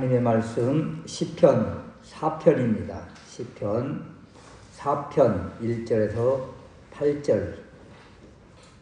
하나님의 말씀 시편 4편입니다. 시편 4편 1절에서 8절.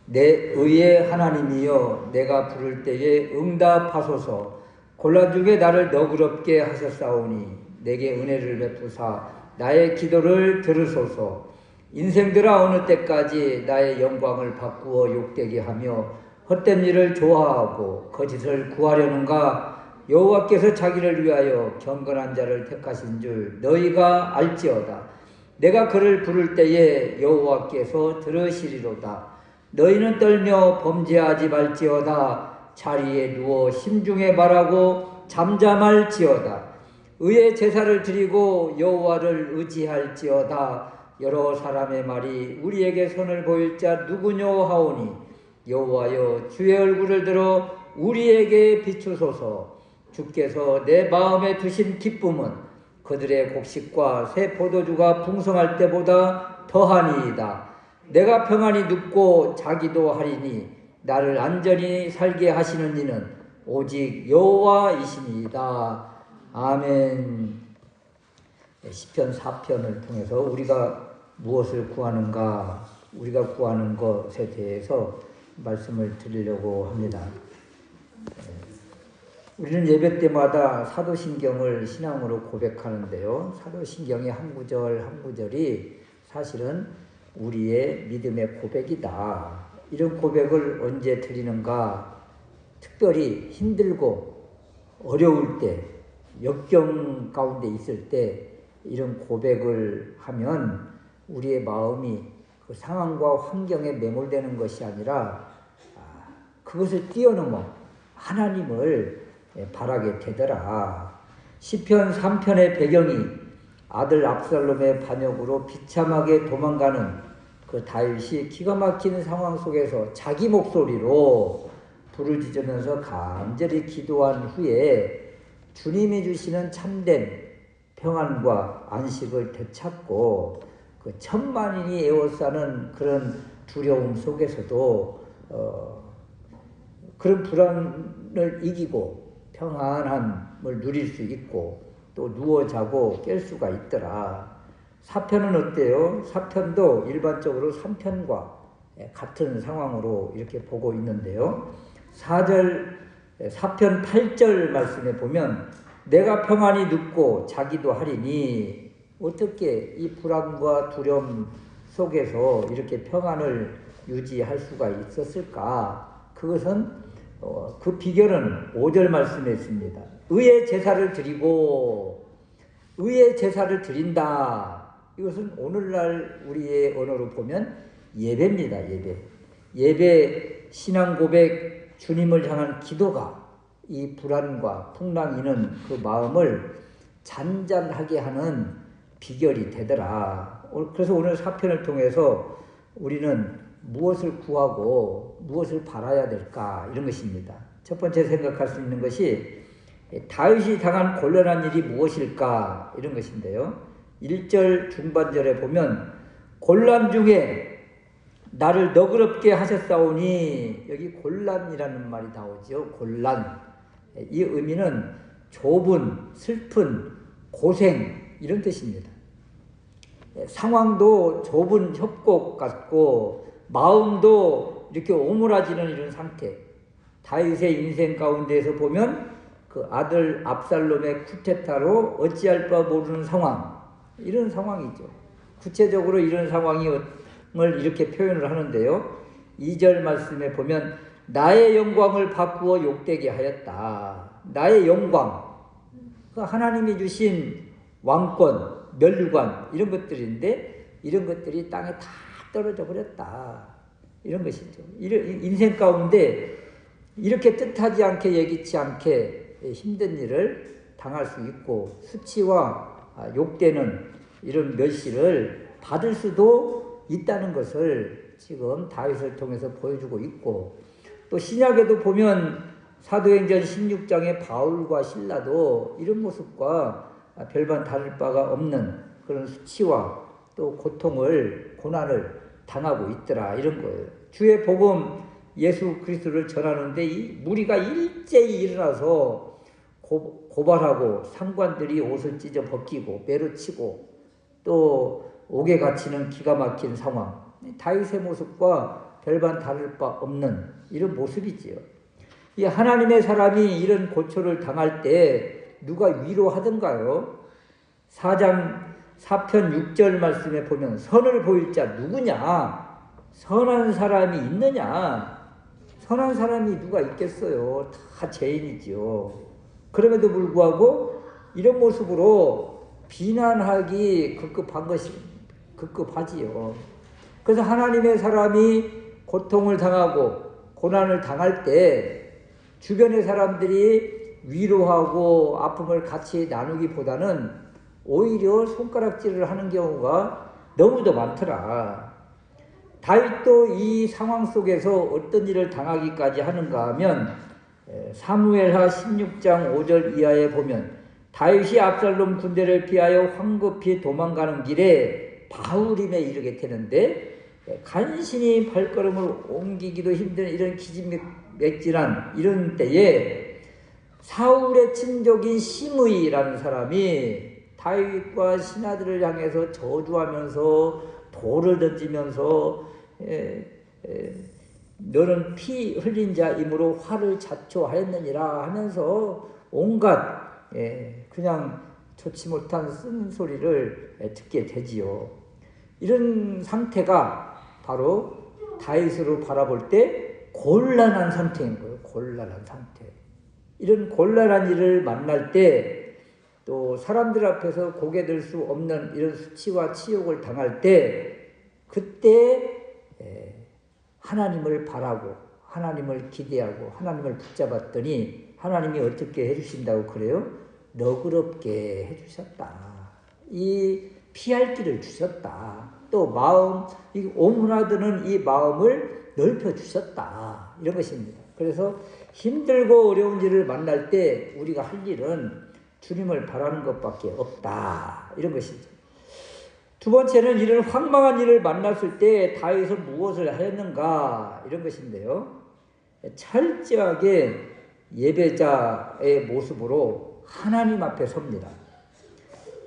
내 의의 하나님이여 내가 부를 때에 응답하소서. 곤란 중에 나를 너그럽게 하셨사오니 내게 은혜를 베푸사 나의 기도를 들으소서. 인생들아 어느 때까지 나의 영광을 바꾸어 욕되게 하며 헛된 일을 좋아하고 거짓을 구하려는가. 여호와께서 자기를 위하여 경건한 자를 택하신 줄 너희가 알지어다. 내가 그를 부를 때에 여호와께서 들으시리로다. 너희는 떨며 범죄하지 말지어다. 자리에 누워 심중에 말하고 잠잠할지어다. 의의 제사를 드리고 여호와를 의지할지어다. 여러 사람의 말이 우리에게 선을 보일 자 누구뇨 하오니 여호와여 주의 얼굴을 들어 우리에게 비추소서. 주께서 내 마음에 두신 기쁨은 그들의 곡식과 새 포도주가 풍성할 때보다 더하니이다. 내가 평안히 눕고 자기도 하리니 나를 안전히 살게 하시는 이는 오직 여호와이시니이다. 아멘. 시편 4편을 통해서 우리가 무엇을 구하는가, 우리가 구하는 것에 대해서 말씀을 드리려고 합니다. 우리는 예배 때마다 사도신경을 신앙으로 고백하는데요. 사도신경의 한 구절 한 구절이 사실은 우리의 믿음의 고백이다. 이런 고백을 언제 드리는가? 특별히 힘들고 어려울 때, 역경 가운데 있을 때 이런 고백을 하면 우리의 마음이 그 상황과 환경에 매몰되는 것이 아니라 그것을 뛰어넘어 하나님을 바라게 되더라. 시편 3편의 배경이 아들 압살롬의 반역으로 비참하게 도망가는 그 다윗이 기가 막힌 상황 속에서 자기 목소리로 부르짖으면서 간절히 기도한 후에 주님이 주시는 참된 평안과 안식을 되찾고 그 천만인이 에워싸는 그런 두려움 속에서도 그런 불안을 이기고 평안함을 누릴 수 있고 또 누워 자고 깰 수가 있더라. 4편은 어때요? 4편도 일반적으로 3편과 같은 상황으로 이렇게 보고 있는데요. 4편 8절 말씀에 보면 내가 평안히 눕고 자기도 하리니 어떻게 이 불안과 두려움 속에서 이렇게 평안을 유지할 수가 있었을까? 그것은 그 비결은 5절 말씀에 있습니다. 의의 제사를 드리고 의의 제사를 드린다. 이것은 오늘날 우리의 언어로 보면 예배입니다. 예배 신앙 고백 주님을 향한 기도가 이 불안과 풍랑이는 그 마음을 잔잔하게 하는 비결이 되더라. 그래서 오늘 4편을 통해서 우리는 무엇을 구하고 무엇을 바라야 될까 이런 것입니다. 첫 번째 생각할 수 있는 것이 다윗이 당한 곤란한 일이 무엇일까 이런 것인데요. 1절 중반절에 보면 곤란 중에 나를 너그럽게 하셨사오니 여기 곤란이라는 말이 나오죠. 곤란. 이 의미는 좁은, 슬픈, 고생 이런 뜻입니다. 상황도 좁은 협곡 같고 마음도 이렇게 오므라지는 이런 상태. 다윗의 인생 가운데에서 보면 그 아들 압살롬의 쿠데타로 어찌할 바 모르는 상황, 이런 상황이죠. 구체적으로 이런 상황을 이렇게 표현을 하는데요. 2절 말씀에 보면 나의 영광을 바꾸어 욕되게 하였다. 나의 영광, 하나님이 주신 왕권, 면류관 이런 것들인데 이런 것들이 땅에 다 떨어져 버렸다. 이런 것이죠. 인생 가운데 이렇게 뜻하지 않게 예기치 않게 힘든 일을 당할 수 있고 수치와 욕되는 이런 멸시를 받을 수도 있다는 것을 지금 다윗을 통해서 보여주고 있고 또 신약에도 보면 사도행전 16장의 바울과 실라도 이런 모습과 별반 다를 바가 없는 그런 수치와 또 고통을 고난을 당하고 있더라 이런 거예요. 주의 복음 예수 그리스도를 전하는데 이 무리가 일제히 일어나서 고발하고 상관들이 옷을 찢어 벗기고 매로치고 또 옥에 갇히는 기가 막힌 상황. 다윗의 모습과 별반 다를 바 없는 이런 모습이지요. 이 하나님의 사람이 이런 고초를 당할 때 누가 위로하던가요? 4편 6절 말씀에 보면 선을 보일 자 누구냐? 선한 사람이 있느냐? 선한 사람이 누가 있겠어요? 다 죄인이지요. 그럼에도 불구하고 이런 모습으로 비난하기 급급하지요. 그래서 하나님의 사람이 고통을 당하고 고난을 당할 때 주변의 사람들이 위로하고 아픔을 같이 나누기보다는 오히려 손가락질을 하는 경우가 너무도 많더라. 다윗도 이 상황 속에서 어떤 일을 당하기까지 하는가 하면 사무엘하 16장 5절 이하에 보면 다윗이 압살롬 군대를 피하여 황급히 도망가는 길에 바후림에 이르게 되는데 간신히 발걸음을 옮기기도 힘든 이런 기진맥진한 이런 때에 사울의 친족인 시므이라는 사람이 다윗과 신하들을 향해서 저주하면서 돌을 던지면서 너는 피 흘린 자이므로 화를 자초하였느니라 하면서 온갖 그냥 좋지 못한 쓴소리를 듣게 되지요. 이런 상태가 바로 다윗으로 바라볼 때 곤란한 상태인 거예요. 곤란한 상태. 이런 곤란한 일을 만날 때 또 사람들 앞에서 고개 들 수 없는 이런 수치와 치욕을 당할 때 그때 하나님을 바라고 하나님을 기대하고 하나님을 붙잡았더니 하나님이 어떻게 해주신다고 그래요? 너그럽게 해주셨다. 이 피할 길을 주셨다. 또 마음, 이 오므라드는 이 마음을 넓혀주셨다. 이런 것입니다. 그래서 힘들고 어려운 일을 만날 때 우리가 할 일은 주님을 바라는 것밖에 없다. 이런 것이죠. 두 번째는 이런 황망한 일을 만났을 때 다윗은 무엇을 하였는가? 이런 것인데요. 철저하게 예배자의 모습으로 하나님 앞에 섭니다.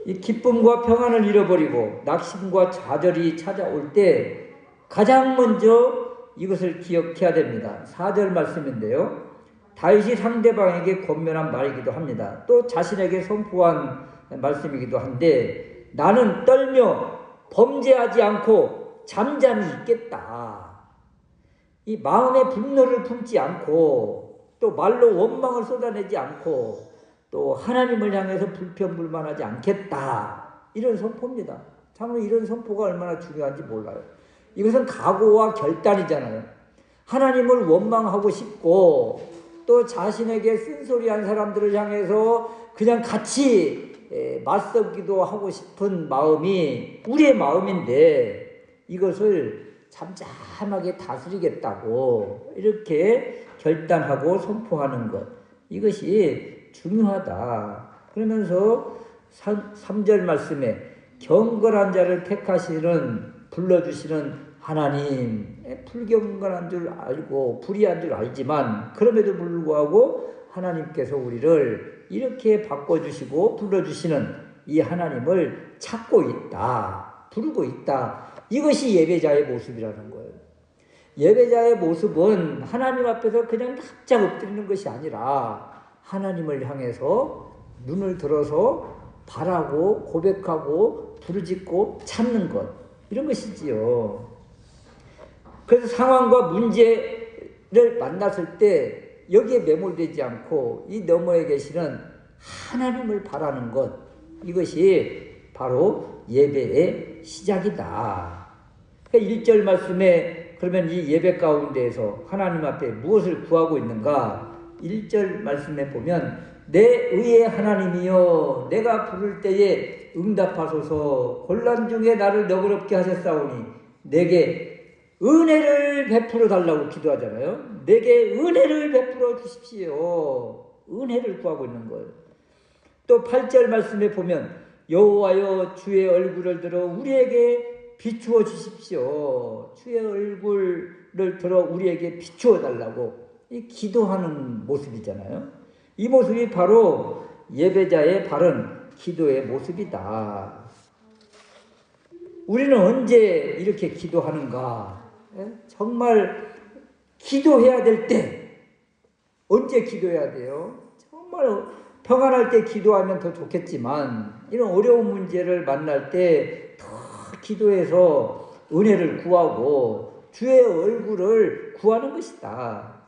이 기쁨과 평안을 잃어버리고 낙심과 좌절이 찾아올 때 가장 먼저 이것을 기억해야 됩니다. 4절 말씀인데요. 다윗이 상대방에게 권면한 말이기도 합니다. 또 자신에게 선포한 말씀이기도 한데 나는 떨며 범죄하지 않고 잠잠히 있겠다. 이 마음의 분노를 품지 않고 또 말로 원망을 쏟아내지 않고 또 하나님을 향해서 불평불만하지 않겠다. 이런 선포입니다. 참으로 이런 선포가 얼마나 중요한지 몰라요. 이것은 각오와 결단이잖아요. 하나님을 원망하고 싶고 또 자신에게 쓴소리한 사람들을 향해서 그냥 같이 맞서기도 하고 싶은 마음이 우리의 마음인데 이것을 잠잠하게 다스리겠다고 이렇게 결단하고 선포하는 것, 이것이 중요하다. 그러면서 3절 말씀에 경건한 자를 택하시는 불러주시는 하나님, 불경건한 줄 알고 불의한 줄 알지만 그럼에도 불구하고 하나님께서 우리를 이렇게 바꿔주시고 불러주시는 이 하나님을 찾고 있다, 부르고 있다. 이것이 예배자의 모습이라는 거예요. 예배자의 모습은 하나님 앞에서 그냥 납작 엎드리는 것이 아니라 하나님을 향해서 눈을 들어서 바라고 고백하고 부르짖고 찾는 것, 이런 것이지요. 그래서 상황과 문제를 만났을 때 여기에 매몰되지 않고 이 너머에 계시는 하나님을 바라는 것, 이것이 바로 예배의 시작이다. 1절 말씀에 그러면 이 예배 가운데에서 하나님 앞에 무엇을 구하고 있는가? 1절 말씀에 보면 내 의의 하나님이여 내가 부를 때에 응답하소서. 곤란 중에 나를 너그럽게 하셨사오니 내게 은혜를 베풀어 달라고 기도하잖아요. 내게 은혜를 베풀어 주십시오. 은혜를 구하고 있는 거예요. 또 8절 말씀에 보면 여호와여 주의 얼굴을 들어 우리에게 비추어 주십시오. 주의 얼굴을 들어 우리에게 비추어 달라고 이 기도하는 모습이잖아요. 이 모습이 바로 예배자의 바른 기도의 모습이다. 우리는 언제 이렇게 기도하는가? 정말 기도해야 될 때 언제 기도해야 돼요? 정말 평안할 때 기도하면 더 좋겠지만 이런 어려운 문제를 만날 때 더 기도해서 은혜를 구하고 주의 얼굴을 구하는 것이다.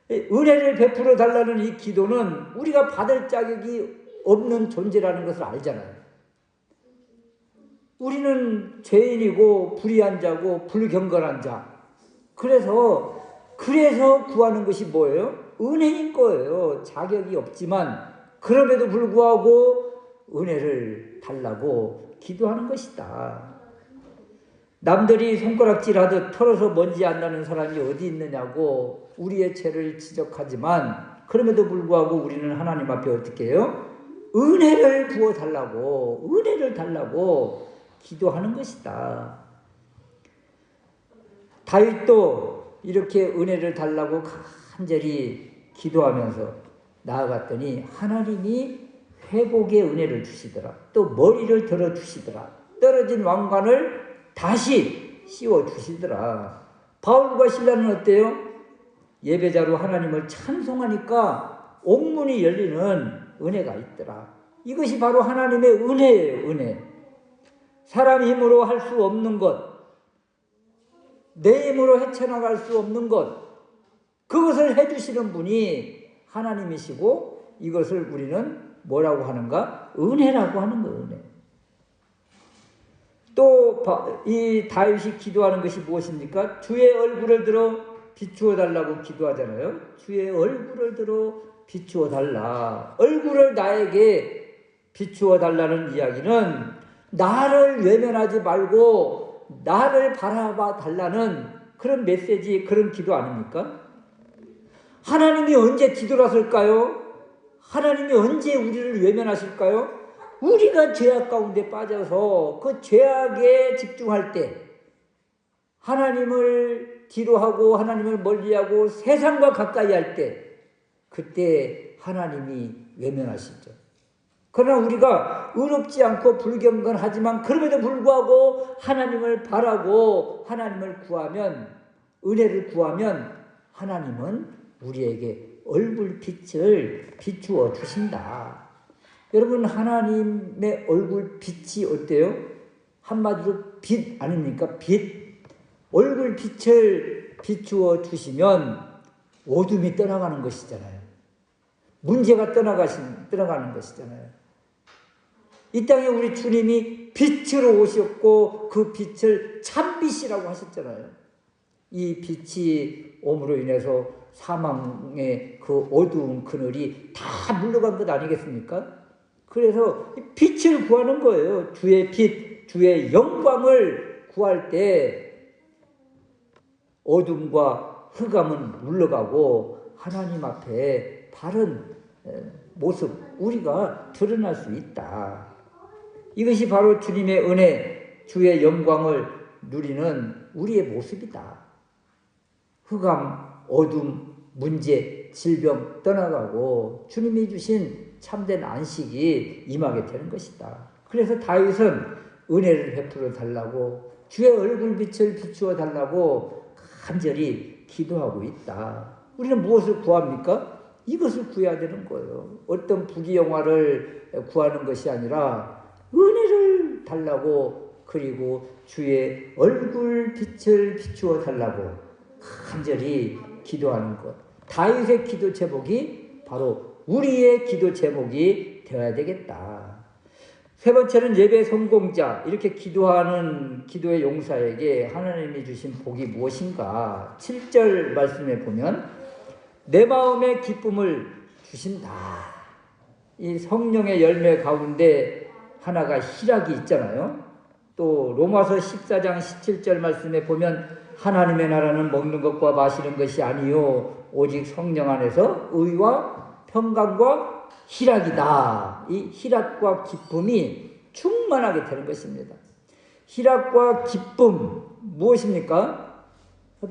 은혜를 베풀어 달라는 이 기도는 우리가 받을 자격이 없는 존재라는 것을 알잖아요. 우리는 죄인이고 불의한 자고 불경건한 자. 그래서 구하는 것이 뭐예요? 은혜인 거예요. 자격이 없지만 그럼에도 불구하고 은혜를 달라고 기도하는 것이다. 남들이 손가락질하듯 털어서 먼지 안 나는 사람이 어디 있느냐고 우리의 죄를 지적하지만 그럼에도 불구하고 우리는 하나님 앞에 어떻게 해요? 은혜를 부어달라고 은혜를 달라고 기도하는 것이다. 다윗도 이렇게 은혜를 달라고 간절히 기도하면서 나아갔더니 하나님이 회복의 은혜를 주시더라. 또 머리를 들어주시더라. 떨어진 왕관을 다시 씌워주시더라. 바울과 실라는 어때요? 예배자로 하나님을 찬송하니까 옥문이 열리는 은혜가 있더라. 이것이 바로 하나님의 은혜예요. 은혜. 사람 힘으로 할 수 없는 것, 내 힘으로 헤쳐나갈 수 없는 것, 그것을 해주시는 분이 하나님이시고 이것을 우리는 뭐라고 하는가? 은혜라고 하는 거예요. 은혜. 또 이 다윗이 기도하는 것이 무엇입니까? 주의 얼굴을 들어 비추어 달라고 기도하잖아요. 주의 얼굴을 들어 비추어 달라. 얼굴을 나에게 비추어 달라는 이야기는 나를 외면하지 말고 나를 바라봐 달라는 그런 메시지, 그런 기도 아닙니까? 하나님이 언제 뒤돌아설까요? 하나님이 언제 우리를 외면하실까요? 우리가 죄악 가운데 빠져서 그 죄악에 집중할 때 하나님을 뒤로하고 하나님을 멀리하고 세상과 가까이 할 때 그때 하나님이 외면하시죠. 그러나 우리가 의롭지 않고 불경건하지만 그럼에도 불구하고 하나님을 바라고 하나님을 구하면 은혜를 구하면 하나님은 우리에게 얼굴빛을 비추어 주신다. 여러분 하나님의 얼굴빛이 어때요? 한마디로 빛 아닙니까? 빛. 얼굴빛을 비추어 주시면 어둠이 떠나가는 것이잖아요. 문제가 떠나가는 것이잖아요. 이 땅에 우리 주님이 빛으로 오셨고 그 빛을 참빛이라고 하셨잖아요. 이 빛이 옴으로 인해서 사망의 그 어두운 그늘이 다 물러간 것 아니겠습니까? 그래서 빛을 구하는 거예요. 주의 빛, 주의 영광을 구할 때 어둠과 흑암은 물러가고 하나님 앞에 바른 모습, 우리가 드러날 수 있다. 이것이 바로 주님의 은혜, 주의 영광을 누리는 우리의 모습이다. 흑암, 어둠, 문제, 질병 떠나가고 주님이 주신 참된 안식이 임하게 되는 것이다. 그래서 다윗은 은혜를 베풀어 달라고 주의 얼굴빛을 비추어 달라고 간절히 기도하고 있다. 우리는 무엇을 구합니까? 이것을 구해야 되는 거예요. 어떤 부귀영화를 구하는 것이 아니라 은혜를 달라고 그리고 주의 얼굴빛을 비추어 달라고 간절히 기도하는 것. 다윗의 기도 제목이 바로 우리의 기도 제목이 되어야 되겠다. 세 번째는 예배 성공자, 이렇게 기도하는 기도의 용사에게 하나님이 주신 복이 무엇인가? 7절 말씀에 보면 내 마음의 기쁨을 주신다. 이 성령의 열매 가운데 하나가 희락이 있잖아요. 또 로마서 14장 17절 말씀에 보면 하나님의 나라는 먹는 것과 마시는 것이 아니요 오직 성령 안에서 의와 평강과 희락이다. 이 희락과 기쁨이 충만하게 되는 것입니다. 희락과 기쁨 무엇입니까?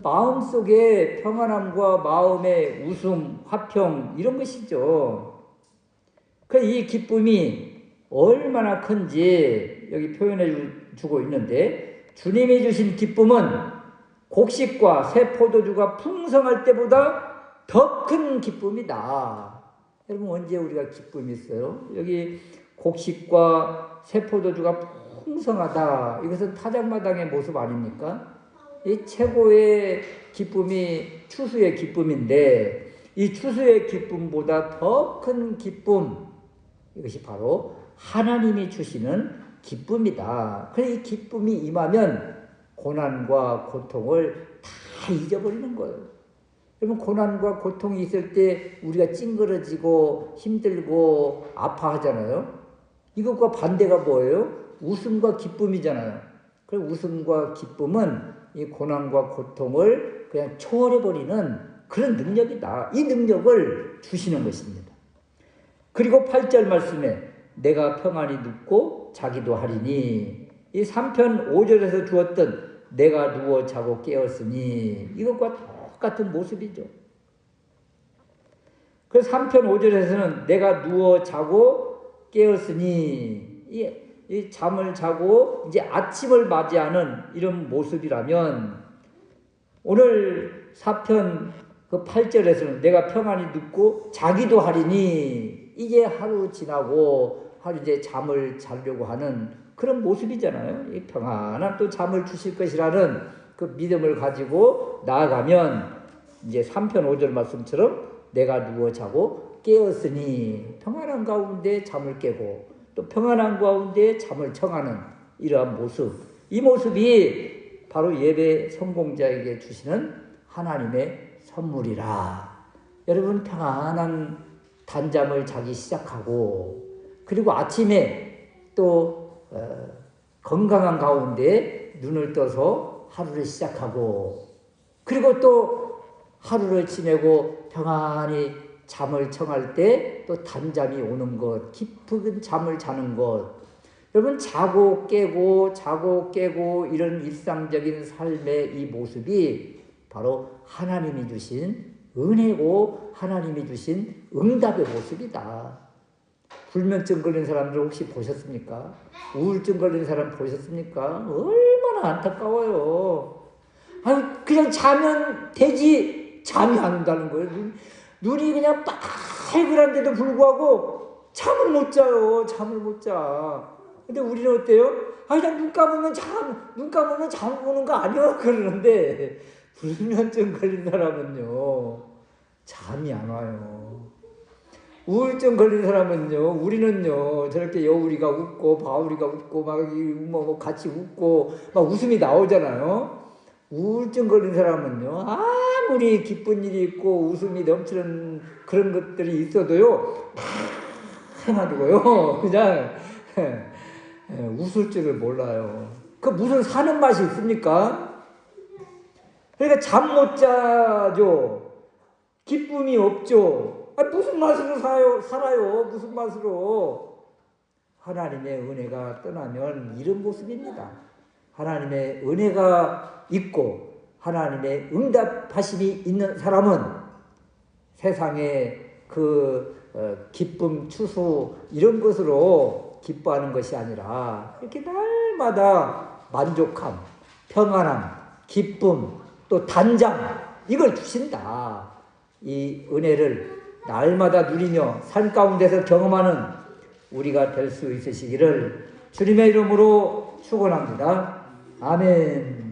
마음속에 평안함과 마음의 웃음, 화평 이런 것이죠. 이 기쁨이 얼마나 큰지 여기 표현해 주고 있는데, 주님이 주신 기쁨은 곡식과 새 포도주가 풍성할 때보다 더 큰 기쁨이다. 여러분, 언제 우리가 기쁨이 있어요? 여기 곡식과 새 포도주가 풍성하다. 이것은 타작마당의 모습 아닙니까? 이 최고의 기쁨이 추수의 기쁨인데, 이 추수의 기쁨보다 더 큰 기쁨, 이것이 바로 하나님이 주시는 기쁨이다. 그래서 이 기쁨이 임하면 고난과 고통을 다 잊어버리는 거예요. 여러분, 고난과 고통이 있을 때 우리가 찡그러지고 힘들고 아파하잖아요. 이것과 반대가 뭐예요? 웃음과 기쁨이잖아요. 그래서 웃음과 기쁨은 이 고난과 고통을 그냥 초월해버리는 그런 능력이다. 이 능력을 주시는 것입니다. 그리고 8절 말씀에 내가 평안히 눕고 자기도 하리니, 이 3편 5절에서 주었던 내가 누워 자고 깨었으니, 이것과 똑같은 모습이죠. 그래서 3편 5절에서는 내가 누워 자고 깨었으니, 이 잠을 자고 이제 아침을 맞이하는 이런 모습이라면, 오늘 4편 8절에서는 내가 평안히 눕고 자기도 하리니, 이제 하루 지나고 하루 이제 잠을 자려고 하는 그런 모습이잖아요. 이 평안한 또 잠을 주실 것이라는 그 믿음을 가지고 나아가면, 이제 3편 5절 말씀처럼 내가 누워 자고 깨었으니, 평안한 가운데 잠을 깨고 또 평안한 가운데 잠을 청하는 이러한 모습, 이 모습이 바로 예배 성공자에게 주시는 하나님의 선물이라. 여러분, 평안한 단잠을 자기 시작하고, 그리고 아침에 또 건강한 가운데 눈을 떠서 하루를 시작하고, 그리고 또 하루를 지내고 평안히 잠을 청할 때 또 단잠이 오는 것, 깊은 잠을 자는 것. 여러분, 자고 깨고 이런 일상적인 삶의 이 모습이 바로 하나님이 주신 은혜고 하나님이 주신 응답의 모습이다. 불면증 걸린 사람들 혹시 보셨습니까? 우울증 걸린 사람 보셨습니까? 얼마나 안타까워요. 아유, 그냥 자면 되지, 잠이 안 온다는 거예요. 눈이 그냥 빨그란데도 불구하고 잠을 못 자요. 잠을 못 자. 근데 우리는 어때요? 아, 그냥 눈 감으면 잠 오는 거 아니야? 그러는데, 불면증 걸린 사람은요, 잠이 안 와요. 우울증 걸린 사람은요, 우리는요, 저렇게 여우리가 웃고 바우리가 웃고 막 같이 웃고 막 웃음이 나오잖아요. 우울증 걸린 사람은요, 아무리 기쁜 일이 있고 웃음이 넘치는 그런 것들이 있어도요, 해가지고요, 그냥 웃을 줄을 몰라요. 그 무슨 사는 맛이 있습니까? 그러니까 잠 못 자죠. 기쁨이 없죠. 무슨 맛으로 살아요? 무슨 맛으로? 하나님의 은혜가 떠나면 이런 모습입니다. 하나님의 은혜가 있고 하나님의 응답하심이 있는 사람은 세상에 기쁨, 추수 이런 것으로 기뻐하는 것이 아니라 이렇게 날마다 만족함, 평안함, 기쁨, 또 단장, 이걸 주신다. 이 은혜를 날마다 누리며 삶 가운데서 경험하는 우리가 될 수 있으시기를 주님의 이름으로 축원합니다. 아멘.